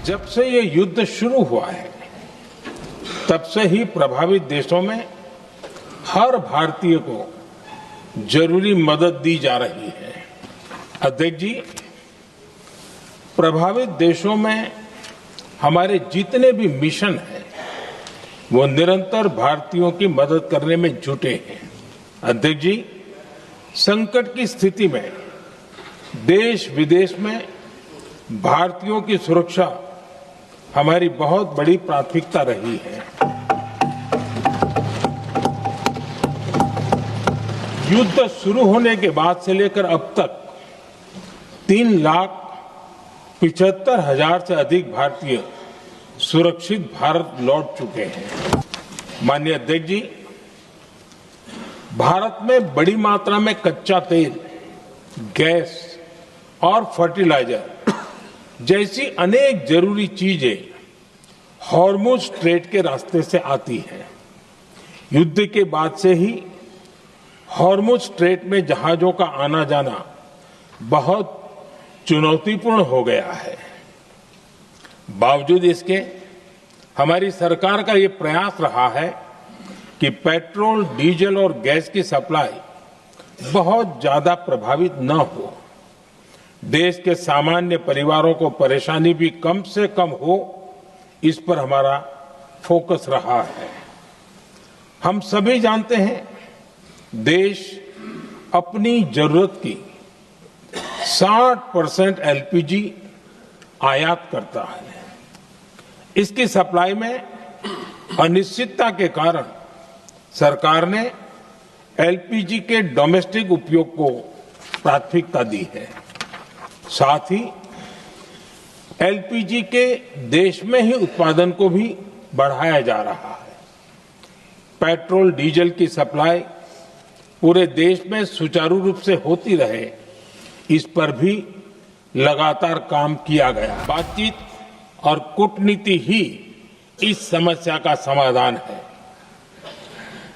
जब से ये युद्ध शुरू हुआ है तब से ही प्रभावित देशों में हर भारतीय को जरूरी मदद दी जा रही है। अध्यक्ष जी, प्रभावित देशों में हमारे जितने भी मिशन हैं वो निरंतर भारतीयों की मदद करने में जुटे हैं। अध्यक्ष जी, संकट की स्थिति में देश विदेश में भारतीयों की सुरक्षा हमारी बहुत बड़ी प्राथमिकता रही है। युद्ध शुरू होने के बाद से लेकर अब तक 3,75,000 से अधिक भारतीय सुरक्षित भारत लौट चुके हैं। माननीय अध्यक्ष जी, भारत में बड़ी मात्रा में कच्चा तेल, गैस और फर्टिलाइजर जैसी अनेक जरूरी चीजें हॉर्मुज स्ट्रेट के रास्ते से आती हैं। युद्ध के बाद से ही हॉर्मुज स्ट्रेट में जहाजों का आना जाना बहुत चुनौतीपूर्ण हो गया है। बावजूद इसके हमारी सरकार का ये प्रयास रहा है कि पेट्रोल, डीजल और गैस की सप्लाई बहुत ज्यादा प्रभावित न हो, देश के सामान्य परिवारों को परेशानी भी कम से कम हो, इस पर हमारा फोकस रहा है। हम सभी जानते हैं देश अपनी जरूरत की 60% एलपीजी आयात करता है। इसकी सप्लाई में अनिश्चितता के कारण सरकार ने एलपीजी के डोमेस्टिक उपयोग को प्राथमिकता दी है। साथ ही एलपीजी के देश में ही उत्पादन को भी बढ़ाया जा रहा है। पेट्रोल, डीजल की सप्लाई पूरे देश में सुचारू रूप से होती रहे, इस पर भी लगातार काम किया गया। बातचीत और कूटनीति ही इस समस्या का समाधान है।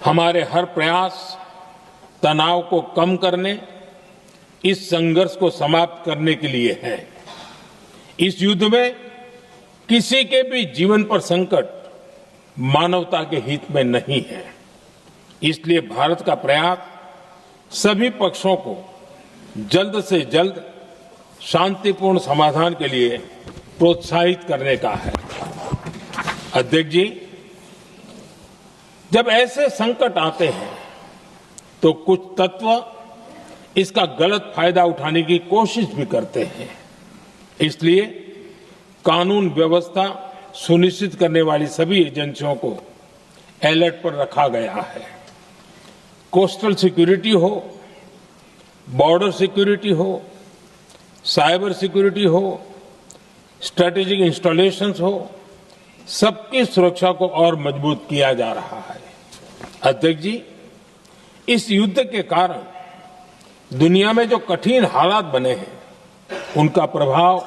हमारे हर प्रयास तनाव को कम करने, इस संघर्ष को समाप्त करने के लिए है। इस युद्ध में किसी के भी जीवन पर संकट मानवता के हित में नहीं है। इसलिए भारत का प्रयास सभी पक्षों को जल्द से जल्द शांतिपूर्ण समाधान के लिए प्रोत्साहित करने का है। अध्यक्ष जी, जब ऐसे संकट आते हैं तो कुछ तत्व इसका गलत फायदा उठाने की कोशिश भी करते हैं। इसलिए कानून व्यवस्था सुनिश्चित करने वाली सभी एजेंसियों को अलर्ट पर रखा गया है। कोस्टल सिक्योरिटी हो, बॉर्डर सिक्योरिटी हो, साइबर सिक्योरिटी हो, स्ट्रेटेजिक इंस्टॉलेशंस हो, सबकी सुरक्षा को और मजबूत किया जा रहा है। अध्यक्ष जी, इस युद्ध के कारण दुनिया में जो कठिन हालात बने हैं, उनका प्रभाव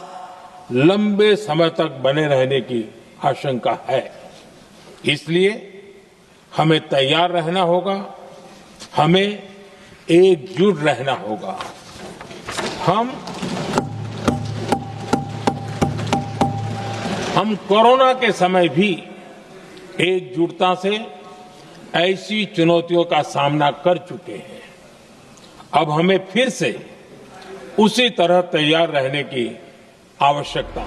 लंबे समय तक बने रहने की आशंका है। इसलिए हमें तैयार रहना होगा, हमें एकजुट रहना होगा। हम कोरोना के समय भी एकजुटता से ऐसी चुनौतियों का सामना कर चुके हैं। अब हमें फिर से उसी तरह तैयार रहने की आवश्यकता है।